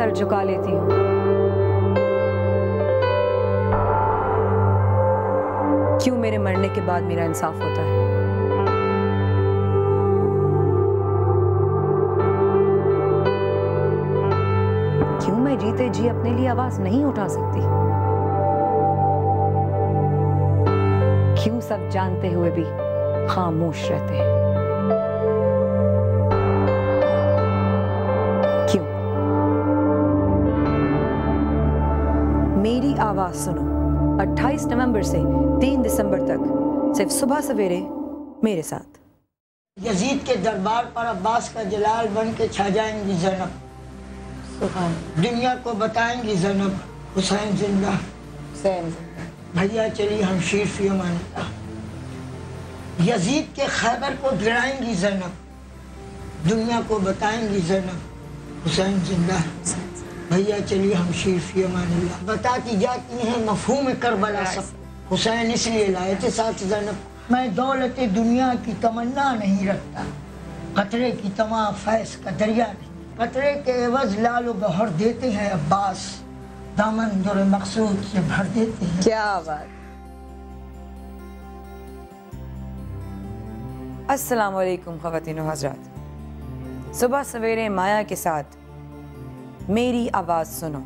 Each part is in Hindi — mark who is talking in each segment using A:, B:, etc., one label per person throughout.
A: सर झुका लेती हूँ। क्यों मेरे मरने के बाद मेरा इंसाफ होता है? क्यों मैं जीते जी अपने लिए आवाज नहीं उठा सकती? क्यों सब जानते हुए भी खामोश रहते हैं? क्यों? मेरी आवाज सुनो 28 नवंबर से 3 दिसंबर तक सिर्फ सुबह सवेरे मेरे साथ।
B: यजीद के दरबार पर अब्बास का जलाल बन के छा जाएंगी ज़ैनब। दुनिया को बताएंगी ज़ैनब हुसैन जिंदा। भैया चली हम शीर फी अमानिल्लाह। यजीद के खैबर को गिराएंगी ज़ैनब। दुनिया को बताएंगी ज़ैनब हुसैन जिंदा। भैया चलिए हम शीर फी अमानिल्लाह। बताती जाती हैं मफ़हूम करबला सब। हुसैन इसलिए लाए थे साथ ज़ैनब। मैं दौलत दुनिया की तमन्ना नहीं रखता, कतरे की तमाम फैज़ का दरिया नहीं। कतरे के एवज लालो गौहर देते हैं अब्बास, दामन दुर मकसूद से भर देते हैं।
A: क्या बात। अस्सलाम वालेकुम ख़वातीन व हज़रात। सुबह सवेरे माया के साथ मेरी आवाज़ सुनो,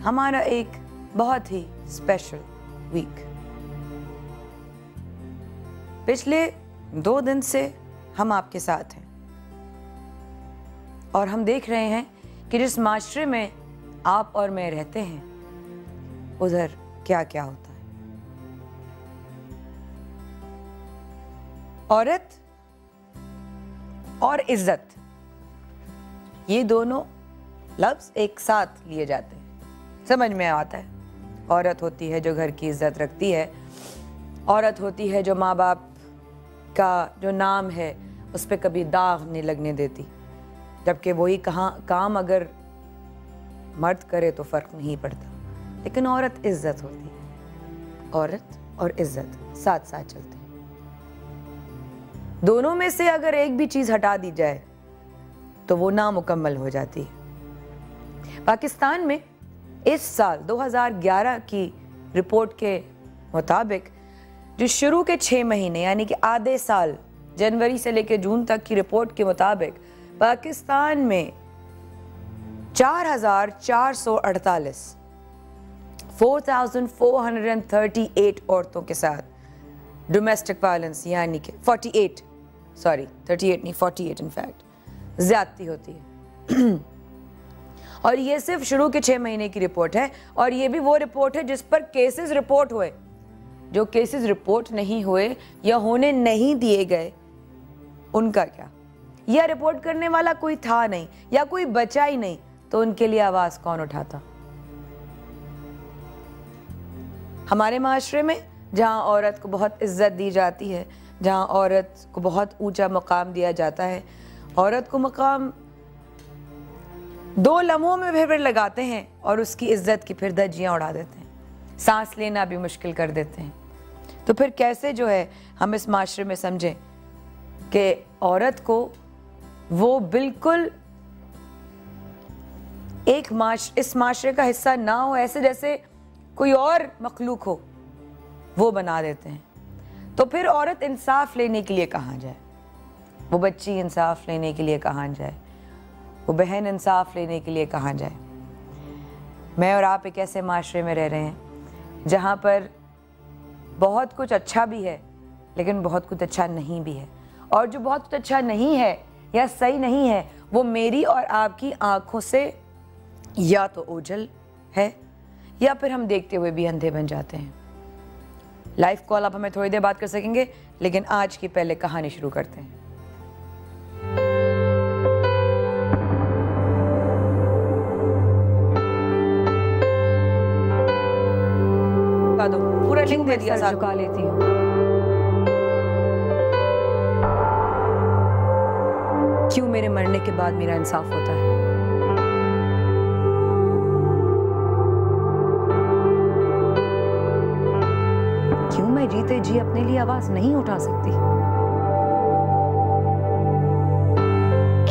A: हमारा एक बहुत ही स्पेशल वीक। पिछले 2 दिन से हम आपके साथ हैं और हम देख रहे हैं कि जिस माशरे में आप और मैं रहते हैं उधर क्या क्या होता है। औरत और इज्जत, ये दोनों लफ्ज़ एक साथ लिए जाते हैं, समझ में आता है। औरत होती है जो घर की इज्जत रखती है, औरत होती है जो माँ बाप का जो नाम है उस पर कभी दाग नहीं लगने देती, जबकि वही काम अगर मर्द करे तो फ़र्क नहीं पड़ता। लेकिन औरत इज्जत होती है, औरत और इज्जत साथ साथ चलते हैं। दोनों में से अगर एक भी चीज़ हटा दी जाए तो वो नामुकम्मल हो जाती है। पाकिस्तान में इस साल 2011 की रिपोर्ट के मुताबिक जो शुरू के 6 महीने यानी कि आधे साल, जनवरी से लेकर जून तक की रिपोर्ट के मुताबिक पाकिस्तान में 4,448 4,438 औरतों के साथ डोमेस्टिक वायलेंस यानी कि 38 इनफैक्ट ज्यादती होती है। और ये सिर्फ शुरू के 6 महीने की रिपोर्ट है, और ये भी वो रिपोर्ट है जिस पर केसेस रिपोर्ट हुए। जो केसेस रिपोर्ट नहीं हुए या होने नहीं दिए गए उनका क्या? या रिपोर्ट करने वाला कोई था नहीं या कोई बचा ही नहीं, तो उनके लिए आवाज कौन उठाता? हमारे माशरे में जहाँ औरत को बहुत इज्जत दी जाती है, जहाँ औरत को बहुत ऊंचा मकाम दिया जाता है, औरत को मकाम 2 लम्हों में फिर लगाते हैं और उसकी इज्जत की फिर धज्जियाँ उड़ा देते हैं, सांस लेना भी मुश्किल कर देते हैं। तो फिर कैसे जो है हम इस माशरे में समझें कि औरत को वो बिल्कुल इस माशरे का हिस्सा ना हो, ऐसे जैसे कोई और मखलूक हो, वो बना देते हैं। तो फिर औरत इंसाफ लेने के लिए कहाँ जाए? वो बच्ची इंसाफ लेने के लिए कहाँ जाए? वो बहन इंसाफ लेने के लिए कहाँ जाए? मैं और आप एक ऐसे माशरे में रह रहे हैं जहाँ पर बहुत कुछ अच्छा भी है लेकिन बहुत कुछ अच्छा नहीं भी है, और जो बहुत कुछ अच्छा नहीं है या सही नहीं है वो मेरी और आपकी आंखों से या तो ओझल है या फिर हम देखते हुए भी अंधे बन जाते हैं। लाइव कॉल आप हमें थोड़ी देर बात कर सकेंगे, लेकिन आज की पहले कहानी शुरू करते हैं। पूरा लिंक दे दिया, सर झुका लेती हूँ। क्यों मेरे मरने के बाद मेरा इंसाफ होता है? क्यों मैं जीते जी अपने लिए आवाज नहीं उठा सकती?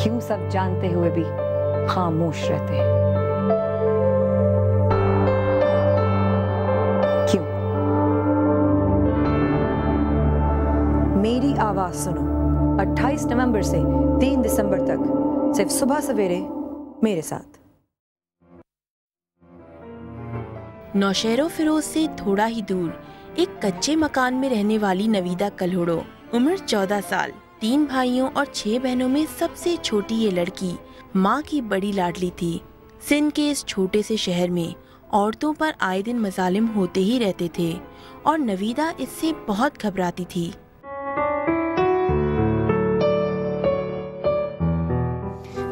A: क्यों सब जानते हुए भी खामोश रहते हैं? आवाज़ सुनो 28 नवंबर से 3 दिसंबर तक, सिर्फ सुबह सवेरे मेरे साथ।
C: नौशहरों फिरोज से थोड़ा ही दूर एक कच्चे मकान में रहने वाली नवीदा कल्होड़ो, उम्र 14 साल, 3 भाइयों और 6 बहनों में सबसे छोटी ये लड़की माँ की बड़ी लाडली थी। सिंध के इस छोटे से शहर में औरतों पर आए दिन मजालिम होते ही रहते थे और नवीदा इससे बहुत घबराती थी।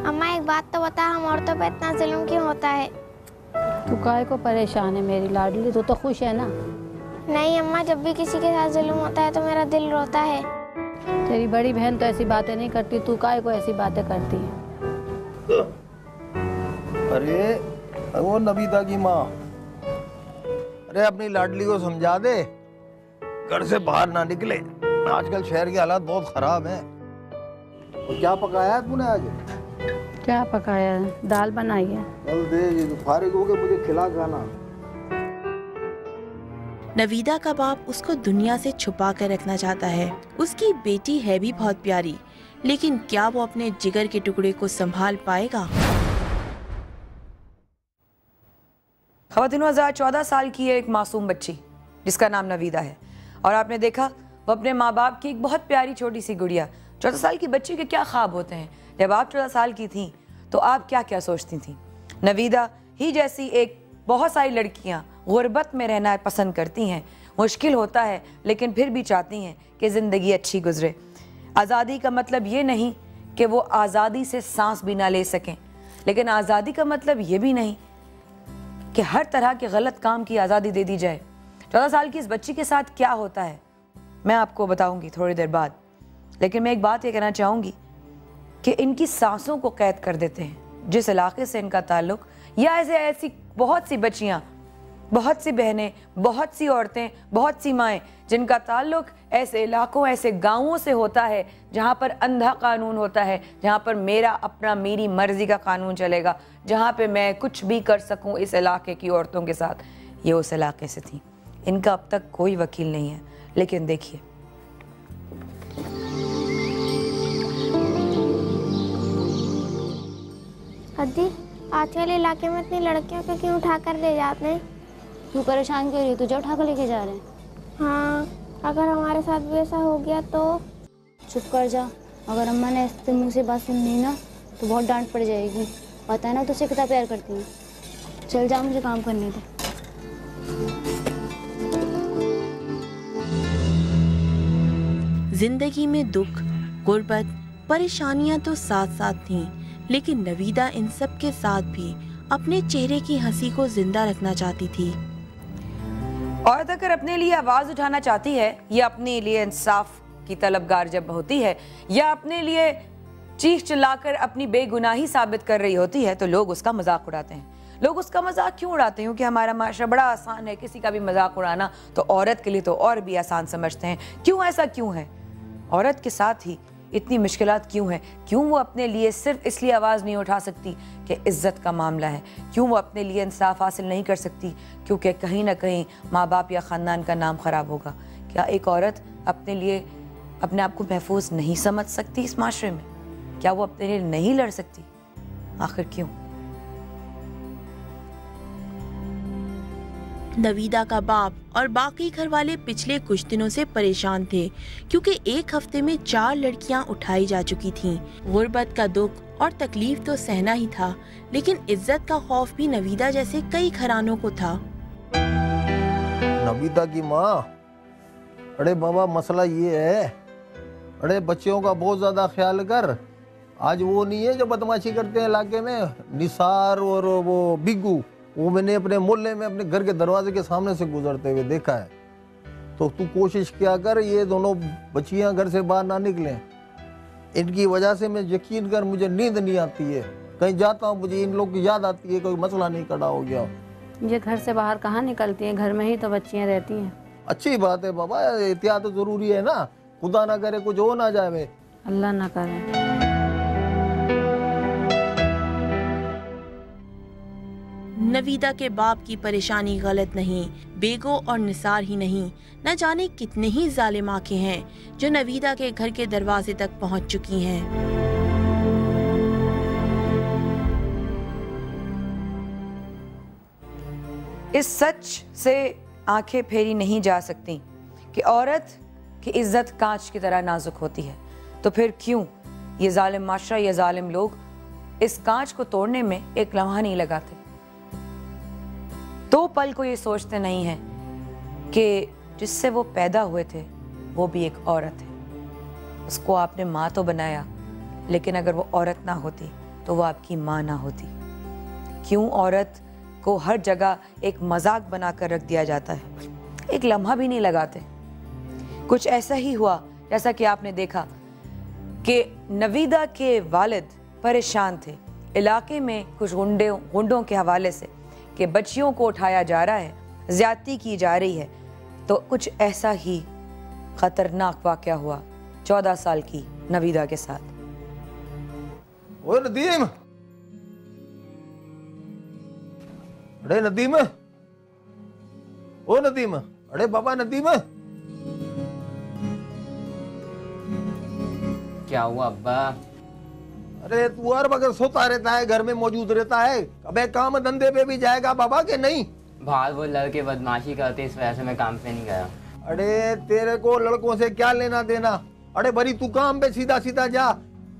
D: अम्मा एक बात तो बता, हम औरतों पे इतना जुल्म क्यों होता है?
E: तू काहे को परेशान है मेरी लाडली, तू तो खुश है ना?
D: नहीं अम्मा, जब भी किसी के साथ जुल्म होता है तो मेरा दिल रोता है।
E: तेरी बड़ी बहन तो ऐसी बातें नहीं करती, तू काहे को ऐसी बातें करती है?
F: अरे वो नवीदा की माँ, अरे अपनी लाडली को समझा दे घर से बाहर ना निकले, आजकल शहर के हालात बहुत खराब हैं। और क्या पकाया है तूने आज?
E: क्या पकाया है? दाल बनाई है।
F: चल दे, फारिग हो के मुझे खिला खाना।
C: नवीदा का बाप उसको दुनिया से छुपा कर रखना चाहता है। उसकी बेटी है भी बहुत प्यारी, लेकिन क्या वो अपने जिगर के टुकड़े को संभाल पाएगा?
A: ख़वातीनो 14 साल की है एक मासूम बच्ची जिसका नाम नवीदा है, और आपने देखा वो अपने माँ बाप की एक बहुत प्यारी छोटी सी गुड़िया। 14 साल की बच्ची के क्या ख्वाब होते हैं। जब आप 14 साल की थी तो आप क्या क्या सोचती थी? नवीदा ही जैसी एक बहुत सारी लड़कियां गुर्बत में रहना पसंद करती हैं। मुश्किल होता है लेकिन फिर भी चाहती हैं कि ज़िंदगी अच्छी गुजरे। आज़ादी का मतलब ये नहीं कि वो आज़ादी से सांस भी ना ले सकें, लेकिन आज़ादी का मतलब ये भी नहीं कि हर तरह के गलत काम की आज़ादी दे दी जाए। 14 साल की इस बच्ची के साथ क्या होता है मैं आपको बताऊंगी थोड़ी देर बाद, लेकिन मैं एक बात ये कहना चाहूँगी कि इनकी सांसों को कैद कर देते हैं जिस इलाके से इनका ताल्लुक, या ऐसी बहुत सी बच्चियाँ, बहुत सी बहनें, बहुत सी औरतें, बहुत सी माएँ जिनका ताल्लुक ऐसे इलाकों, ऐसे गाँवों से होता है जहाँ पर अंधा कानून होता है, जहाँ पर मेरा अपना मेरी मर्जी का कानून चलेगा, जहाँ पे मैं कुछ भी कर सकूँ इस इलाके की औरतों के साथ। ये उस इलाके से थी। इनका अब तक कोई वकील नहीं है, लेकिन देखिए
D: हद्दी, आजकल इलाके में इतनी लड़कियों को क्यों उठा कर ले जाते हैं?
E: तू परेशान क्यों रही? तुझे उठा कर लेके जा रहे हैं?
D: हाँ, अगर हमारे साथ भी ऐसा हो गया तो?
E: चुप कर जा। अगर अम्मा ने ऐसे मुँह से बात सुननी ना तो बहुत डांट पड़ जाएगी। पता है ना तुझसे कितना प्यार करती हूँ। चल जा, मुझे काम करने दे।
C: जिंदगी में दुख, गुर्बत, परेशानियां तो साथ साथ थीं, लेकिन नवीदा इन सब के साथ भी अपने चेहरे की हंसी को जिंदा रखना चाहती थी।
A: औरत अगर अपने लिए आवाज उठाना चाहती है, या अपने लिए इंसाफ की तलबगार जब होती है, या अपने लिए चीख चिल्लाकर अपनी बेगुनाही साबित कर रही होती है, तो लोग उसका मजाक उड़ाते हैं। लोग उसका मजाक क्यों उड़ाते हैं? क्योंकि हमारा माशरा बड़ा आसान है, किसी का भी मजाक उड़ाना तो औरत के लिए तो और भी आसान समझते हैं। क्यों ऐसा क्यों है? औरत के साथ ही इतनी मुश्किलात क्यों है? क्यों वो अपने लिए सिर्फ इसलिए आवाज़ नहीं उठा सकती कि इज़्ज़त का मामला है? क्यों वो अपने लिए इंसाफ हासिल नहीं कर सकती क्योंकि कहीं ना कहीं माँ बाप या ख़ानदान का नाम ख़राब होगा? क्या एक औरत अपने लिए अपने आप को महफूज नहीं समझ सकती इस माशरे में? क्या वो अपने लिए नहीं लड़ सकती? आखिर क्यों?
C: नवीदा का बाप और बाकी घर वाले पिछले कुछ दिनों से परेशान थे क्योंकि एक हफ्ते में 4 लड़कियां उठाई जा चुकी थीं। गुर्बत का दुख और तकलीफ तो सहना ही था, लेकिन इज्जत का खौफ भी नवीदा जैसे कई घरानों को था।
F: नवीदा की माँ, अरे बाबा मसला ये है, अरे बच्चियों का बहुत ज्यादा ख्याल कर। आज वो नहीं है जो बदमाशी करते हैं इलाके में, निसार और वो बिग्गू, वो मैंने अपने मोहल्ले में अपने घर के दरवाजे के सामने से गुजरते हुए देखा है। तो तू कोशिश किया कर ये दोनों बच्चियां घर से बाहर ना निकलें। इनकी वजह से मैं यकीन कर मुझे नींद नहीं आती है, कहीं जाता हूँ मुझे इन लोग की याद आती है, कोई मसला नहीं खड़ा हो गया।
E: ये घर से बाहर कहाँ निकलती हैं? घर में ही तो बच्चियाँ रहती हैं।
F: अच्छी बात है बाबा, एहतियात तो जरूरी है ना, खुदा ना करे कुछ हो ना जाए।
E: अल्लाह ना करे।
C: नवीदा के बाप की परेशानी गलत नहीं, बेगो और निसार ही नहीं, न जाने कितने ही जालिम आंखें हैं जो नवीदा के घर के दरवाजे तक पहुंच चुकी हैं।
A: इस सच से आंखें फेरी नहीं जा सकती कि औरत की इज्जत कांच की तरह नाजुक होती है। तो फिर क्यों ये जालिम माशरा, ये जालिम लोग इस कांच को तोड़ने में एक लम्हा नहीं लगाते? दो पल को ये सोचते नहीं हैं कि जिससे वो पैदा हुए थे वो भी एक औरत है। उसको आपने माँ तो बनाया, लेकिन अगर वो औरत ना होती तो वो आपकी माँ ना होती। क्यों औरत को हर जगह एक मजाक बनाकर रख दिया जाता है, एक लम्हा भी नहीं लगाते? कुछ ऐसा ही हुआ जैसा कि आपने देखा कि नवीदा के वालिद परेशान थे इलाके में कुछ गुंडों के हवाले से कि बच्चियों को उठाया जा रहा है, ज्यादती की जा रही है। तो कुछ ऐसा ही खतरनाक वाकया हुआ 14 साल की नवीदा के साथ।
F: ओए नदीम, अरे नदीम, ओ नदीम, अरे बाबा नदीम।
G: क्या हुआ अब्बा?
F: अरे तू हर वक्त सोता रहता है, घर में मौजूद रहता है, अबे काम धंधे पे भी जाएगा बाबा के नहीं?
G: बाहर वो लड़के बदमाशी करते, इस वजह से मैं काम पे नहीं गया।
F: अरे तेरे को लड़कों से क्या लेना देना? अरे भरी तू काम पे सीधा सीधा जा।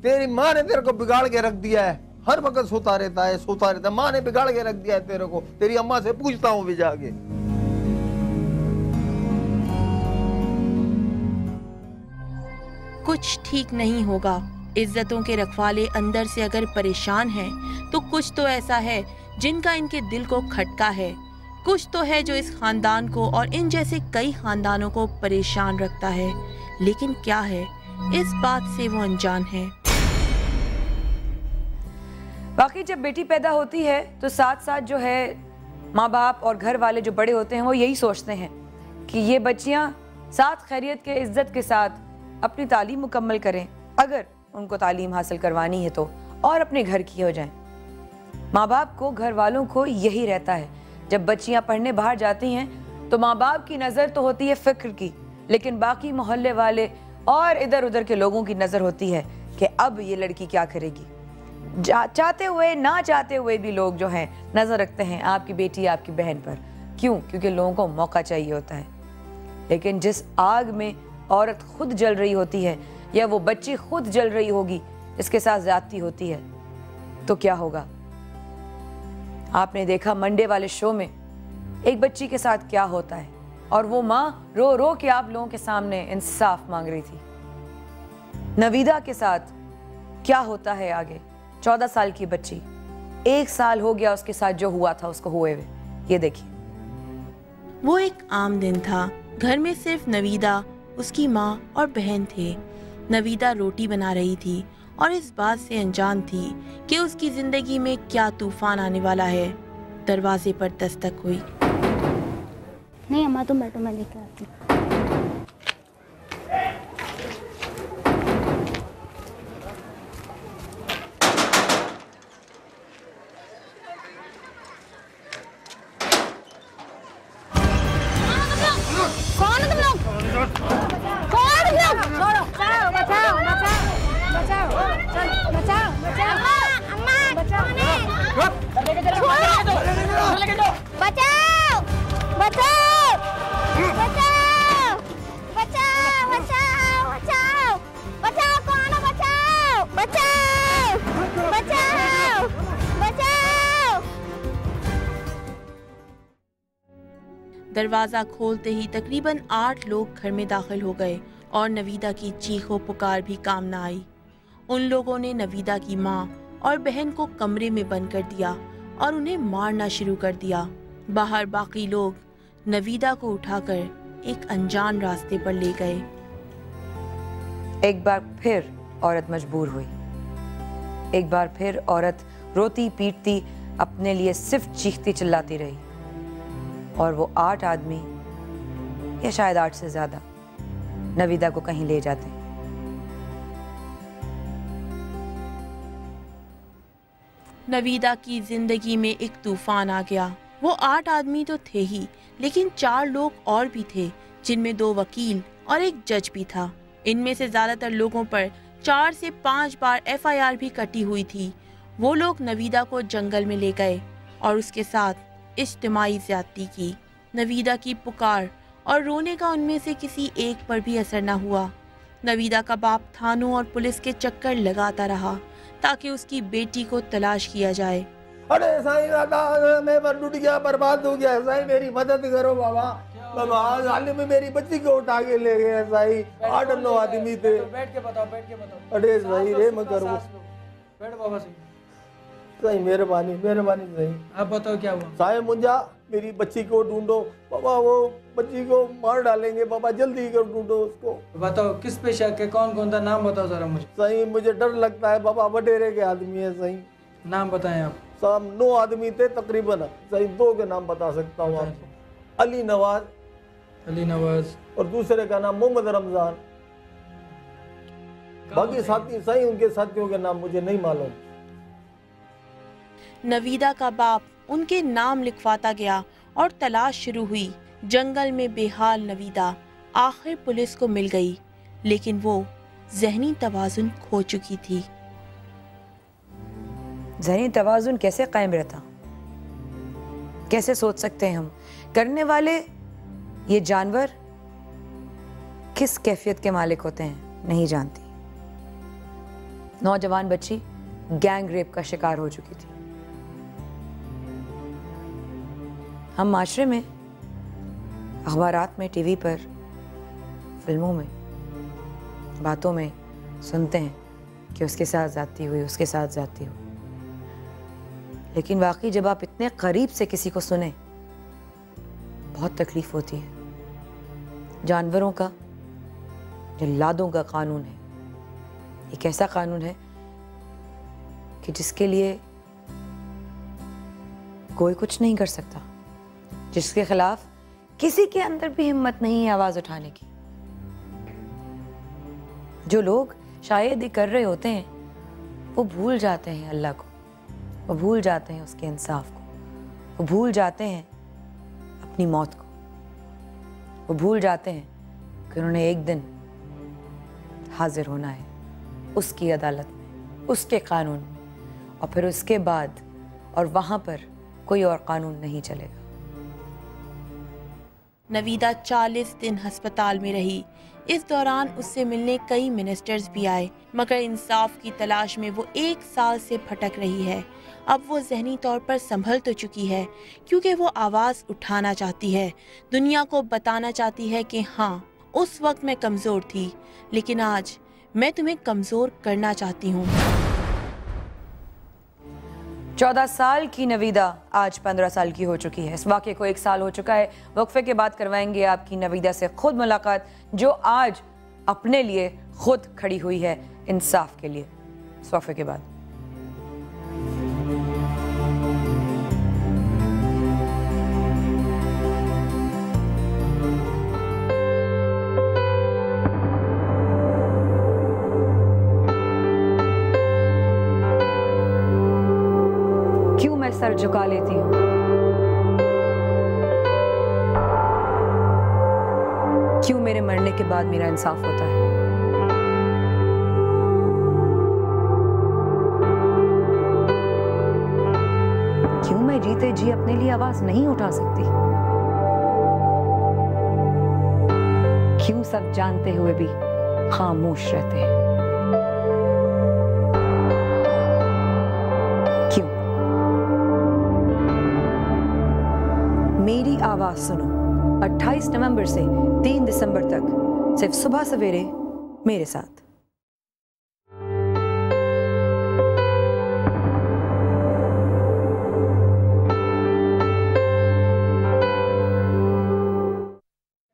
F: तेरी माँ ने तेरे को बिगाड़ के रख दिया है, हर वक्त सोता रहता है, सोता रहता है। माँ ने बिगाड़ के रख दिया है तेरे को। तेरी अम्मा से पूछता हूँ भी जाके।
C: कुछ ठीक नहीं होगा। इज्जतों के रखवाले अंदर से अगर परेशान हैं, तो कुछ तो ऐसा है जिनका इनके दिल को खटका है। कुछ तो है जो इस खानदान को और इन जैसे कई खानदानों को परेशान रखता है। लेकिन क्या है, इस बात से वो अनजान है।
A: बाकी जब बेटी पैदा होती है तो साथ साथ जो है माँ बाप और घर वाले जो बड़े होते हैं वो यही सोचते हैं कि ये बच्चियाँ साथ खैरियत के इज्जत के साथ अपनी तालीम मुकम्मल करें, अगर उनको तालीम हासिल करवानी है तो, और अपने घर की हो जाएं। माँ बाप को, घर वालों को यही रहता है। जब बच्चियाँ पढ़ने बाहर जाती हैं तो माँ बाप की नज़र तो होती है फ़िक्र की, लेकिन बाकी मोहल्ले वाले और इधर उधर के लोगों की नज़र होती है कि अब ये लड़की क्या करेगी। चाहते हुए ना चाहते हुए भी लोग जो हैं नज़र रखते हैं आपकी बेटी, आपकी बहन पर। क्यों? क्योंकि लोगों को मौका चाहिए होता है। लेकिन जिस आग में औरत खुद जल रही होती है या वो बच्ची खुद जल रही होगी, इसके साथ ज्यादती होती है, तो क्या होगा? आपने देखा मंडे वाले शो में एक बच्ची के साथ क्या होता है, और वो माँ रो रो के आप लोगों के सामने इंसाफ मांग रही थी। नवीदा के साथ क्या होता है आगे? 14 साल की बच्ची, 1 साल हो गया उसके साथ जो हुआ था उसको हुए हुए। ये देखिए,
C: वो एक आम दिन था। घर में सिर्फ नवीदा, उसकी माँ और बहन थे। नवीदा रोटी बना रही थी और इस बात से अनजान थी कि उसकी जिंदगी में क्या तूफान आने वाला है। दरवाजे पर दस्तक हुई।
E: नहीं अम्मा तुम बैठो, मैं लेकर आती हूँ।
C: दरवाजा खोलते ही तकरीबन 8 लोग घर में दाखिल हो गए और नवीदा की चीखों पुकार भी काम न आई। उन लोगों ने नवीदा की माँ और बहन को कमरे में बंद कर दिया और उन्हें मारना शुरू कर दिया। बाहर बाकी लोग नवीदा को उठाकर एक अनजान रास्ते पर ले गए।
A: एक बार फिर औरत मजबूर हुई। एक बार फिर औरत रोती पीटती अपने लिए सिर्फ चीखती चिल्लाती रही, और वो 8 आदमी या शायद 8 से ज्यादा नवीदा को कहीं ले जाते।
C: नवीदा की जिंदगी में एक तूफान आ गया। वो 8 आदमी तो थे ही, लेकिन 4 लोग और भी थे, जिनमें 2 वकील और एक जज भी था। इनमें से ज्यादातर लोगों पर 4 से 5 बार FIR भी कटी हुई थी। वो लोग नवीदा को जंगल में ले गए और उसके साथ इज्तिमाई ज्यादती की। नवीदा की पुकार और रोने का उनमें से किसी एक पर भी असर न हुआ। नवीदा का बाप थानों और पुलिस के चक्कर लगाता रहा ताकि उसकी बेटी को तलाश किया जाए।
F: अरे साईं दादा, मैं टूट गया, बर्बाद हो गया साईं, मेरी मदद करो बाबा। बाबा हाल में मेरी बच्ची को उठा के ले गए साईं, 8-9 आदमी थे।
H: बैठ के बताओ, बैठ के बताओ।
F: अरे साईं रे मत करो
H: बैठ बाबा
F: साईं, मेहरबानी मेहरबानी साईं।
H: आप बताओ क्या हुआ?
F: साईं मुंजा, मेरी बच्ची को ढूंढो बाबा, वो बच्ची को मार डालेंगे बाबा, जल्दी कर ढूंढो उसको।
H: बताओ किस पे शक है, कौन कौन था, नाम बताओ जरा मुझे।
F: साईं मुझे डर लगता है बाबा, बटेरे के आदमी है साईं।
H: नाम बताएं आप।
F: सब 9 आदमी थे तकरीबन साईं, 2 के नाम बता सकता हूँ आपको। अली नवाज और दूसरे का नाम मोहम्मद रमजान। बाकी साथी साईं, उनके साथियों के नाम मुझे नहीं मालूम।
C: नवीदा का बाप उनके नाम लिखवाता गया और तलाश शुरू हुई। जंगल में बेहाल नवीदा आखिर पुलिस को मिल गई, लेकिन वो ज़हनी तवाज़ुन खो चुकी थी।
A: ज़हनी तवाज़ुन कैसे कायम रहता? कैसे सोच सकते हैं हम? करने वाले ये जानवर किस कैफियत के मालिक होते हैं नहीं जानती। नौजवान बच्ची गैंग रेप का शिकार हो चुकी थी। हम माशरे में, अखबारात में, टीवी पर, फिल्मों में, बातों में सुनते हैं कि उसके साथ ज़्यादती हुई, उसके साथ ज़्यादती हुई। लेकिन वाकई जब आप इतने करीब से किसी को सुने, बहुत तकलीफ होती है। जानवरों का, जल्लादों का कानून है। एक ऐसा कानून है कि जिसके लिए कोई कुछ नहीं कर सकता, जिसके खिलाफ किसी के अंदर भी हिम्मत नहीं है आवाज उठाने की। जो लोग शायद ही कर रहे होते हैं, वो भूल जाते हैं अल्लाह को, वो भूल जाते हैं उसके इंसाफ को, वो भूल जाते हैं अपनी मौत को, वो भूल जाते हैं कि उन्होंने एक दिन हाजिर होना है उसकी अदालत में, उसके कानून में, और फिर उसके बाद और वहाँ पर कोई और कानून नहीं चलेगा।
C: नवीदा 40 दिन अस्पताल में रही। इस दौरान उससे मिलने कई मिनिस्टर्स भी आए, मगर इंसाफ की तलाश में वो 1 साल से भटक रही है। अब वो ज़हनी तौर पर संभल तो चुकी है, क्योंकि वो आवाज़ उठाना चाहती है, दुनिया को बताना चाहती है कि हाँ, उस वक्त मैं कमज़ोर थी, लेकिन आज मैं तुम्हें कमज़ोर करना चाहती हूँ।
A: 14 साल की नवीदा आज 15 साल की हो चुकी है। इस वाक़े को 1 साल हो चुका है। वक्फे के बाद करवाएंगे आपकी नवीदा से खुद मुलाकात, जो आज अपने लिए खुद खड़ी हुई है इंसाफ के लिए। इस वक्फे के बाद सर झुका लेती हूँ, क्यों मेरे मरने के बाद मेरा इंसाफ होता है? क्यों मैं जीते जी अपने लिए आवाज नहीं उठा सकती? क्यों सब जानते हुए भी खामोश रहते हैं? मेरी आवाज सुनो 28 नवंबर से 3 दिसंबर तक, सिर्फ सुबह सवेरे मेरे साथ।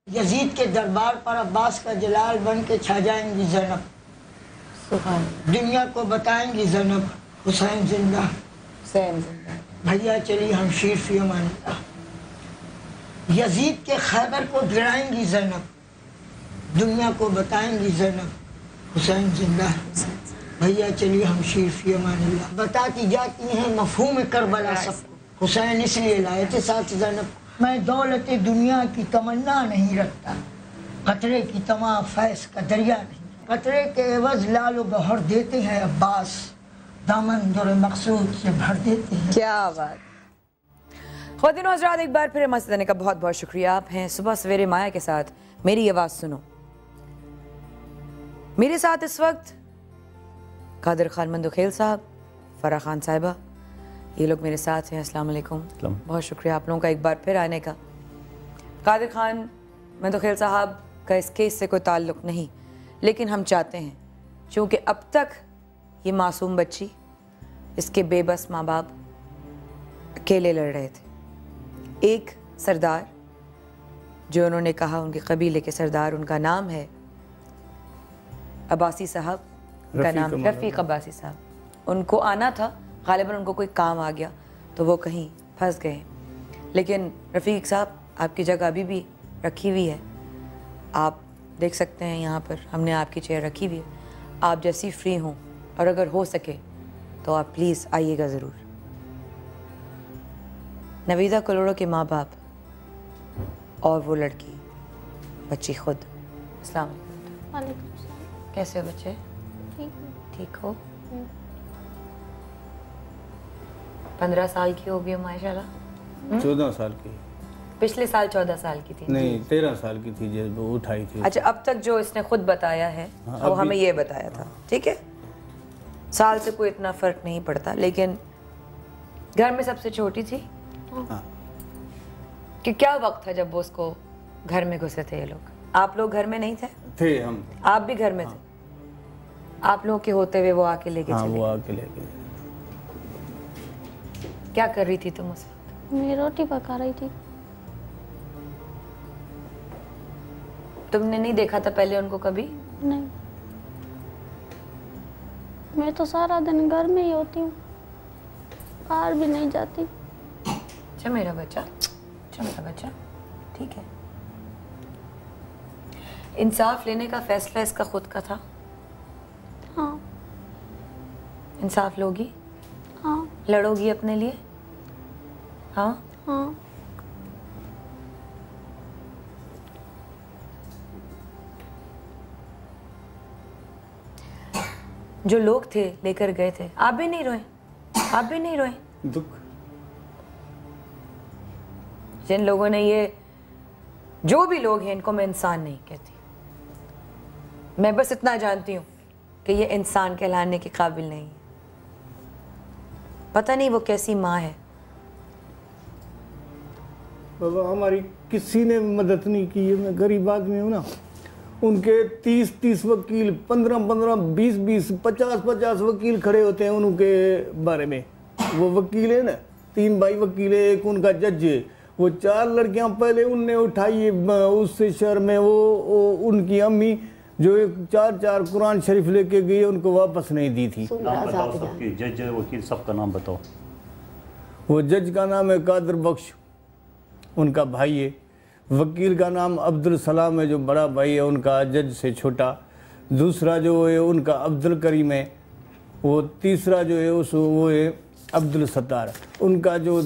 B: यजीद के दरबार पर अब्बास का जलाल बन के छा जाएंगी ज़ैनब। दुनिया को बताएंगी ज़ैनब, हुसैन जिंदा। भैया चली हम शीर फी अमानिल्लाह। यजीद के खैबर को गिराएंगी ज़ैनब, दुनिया को बताएंगी ज़ैनब, हुसैन जिंदा है। भैया चलिए हम शीरफी अमानिल्लाह बताती जाती हैं मफहूम करबला सबको। हुसैन इसलिए लाए थे साथ ज़ैनब। मैं दौलत दुनिया की तमन्ना नहीं रखता, कतरे की तमा फैस का दरिया नहीं। कतरे के एवज लाल गहर देते हैं अब्बास, दामन दर मकसूद से भर देते हैं।
A: क्या बात। ख़वातीन और हज़रात, एक बार फिर हमारे साथ आने का बहुत बहुत शुक्रिया। आप हैं सुबह सवेरे माया के साथ। मेरी आवाज़ सुनो। मेरे साथ इस वक्त कादिर खान मंदुखेल साहब, फ़राह खान साहिबा, ये लोग मेरे साथ हैं। अस्सलाम वालेकुम। बहुत शुक्रिया आप लोगों का एक बार फिर आने का। कादिर खान मंदुखेल साहब का इस केस से कोई ताल्लुक़ नहीं, लेकिन हम चाहते हैं, चूँकि अब तक ये मासूम बच्ची, इसके बेबस माँ बाप अकेले लड़ रहे थे। एक सरदार जो उन्होंने कहा, उनके कबीले के सरदार, उनका नाम है अब्बासी साहब, उनका नाम रफ़ीक अब्बासी साहब। उनको आना था, ग़ालिबन उनको कोई काम आ गया तो वो कहीं फंस गए। लेकिन रफ़ीक साहब, आपकी जगह अभी भी रखी हुई है। आप देख सकते हैं यहाँ पर हमने आपकी चेयर रखी हुई है। आप जैसी फ्री हों और अगर हो सके तो आप प्लीज़ आइएगा ज़रूर। नवीदा कलोड़ो के माँ बाप और वो लड़की, बच्ची खुद। अस्सलाम वालेकुम। कैसे हो बच्चे? ठीक हो? 15 साल की हो गई माशाल्लाह।
F: 14 साल की।
A: पिछले साल 14 साल की थी।
F: नहीं, 13 साल की थी जब वो उठाई थी।
A: अच्छा, अब तक जो इसने खुद बताया है वो हमें ये बताया था। ठीक है, साल से कोई इतना फर्क नहीं पड़ता, लेकिन घर में सबसे छोटी थी।
F: हाँ।
A: कि क्या वक्त था जब वो उसको घर में घुसे थे ये लोग? आप लोग घर में नहीं थे
F: हम।
A: आप भी घर में थे? आप लोगों के होते हुए वो आके लेके चले?
F: वो आके लेके।
A: क्या कर रही थी तुम उस वक्त?
E: मैं रोटी पका रही थी।
A: तुमने नहीं देखा था पहले उनको कभी?
E: नहीं, मैं तो सारा दिन घर में ही होती हूँ, बाहर भी नहीं जाती।
A: अच्छा मेरा बच्चा, ठीक है। इंसाफ लेने का फैसला इसका खुद का था?
E: हाँ।
A: इंसाफ लोगी?
E: हाँ।
A: लड़ोगी अपने लिए? हाँ।
E: हाँ।
A: जो लोग थे लेकर गए थे, आप भी नहीं रोए? आप भी नहीं रोए?
F: दुख।
A: जिन लोगों ने ये, जो भी लोग हैं, इनको मैं इंसान नहीं कहती। मैं बस इतना जानती हूँ कि ये इंसान कहलाने के काबिल नहीं है। पता नहीं वो कैसी माँ है।
F: बाबा, हमारी किसी ने मदद नहीं की है। मैं गरीब आदमी हूँ ना। उनके 30 वकील, 15 20 50 वकील खड़े होते हैं उनके बारे में। वो वकील है ना, 3 भाई वकील है, एक उनका जज है। वो 4 लड़कियां पहले उनने उठाई है उस शहर में। वो उनकी अम्मी जो 4 कुरान शरीफ लेके गई, उनको वापस नहीं दी थी।
I: नाम बताओ सबकी, जज वकील सबका नाम बताओ।
F: वो जज का नाम है कादर बख्श, उनका भाई है। वकील का नाम अब्दुल सलाम है, जो बड़ा भाई है उनका, जज से छोटा। दूसरा जो है उनका अब्दुल करीम है। वो तीसरा जो है वो है अब्दुल सत्तार। उनका जो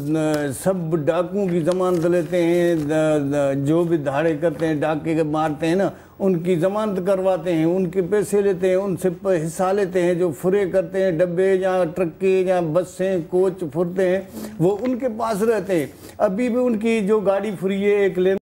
F: सब डाकुओं की ज़मानत लेते हैं, जो भी धाड़े करते हैं, डाके के मारते हैं ना, उनकी ज़मानत करवाते हैं, उनके पैसे लेते हैं, उनसे हिस्सा लेते हैं। जो फुरे करते हैं, डब्बे या ट्रकें या बसें कोच फुरते हैं, वो उनके पास रहते हैं। अभी भी उनकी जो गाड़ी फुरी है, एक लेन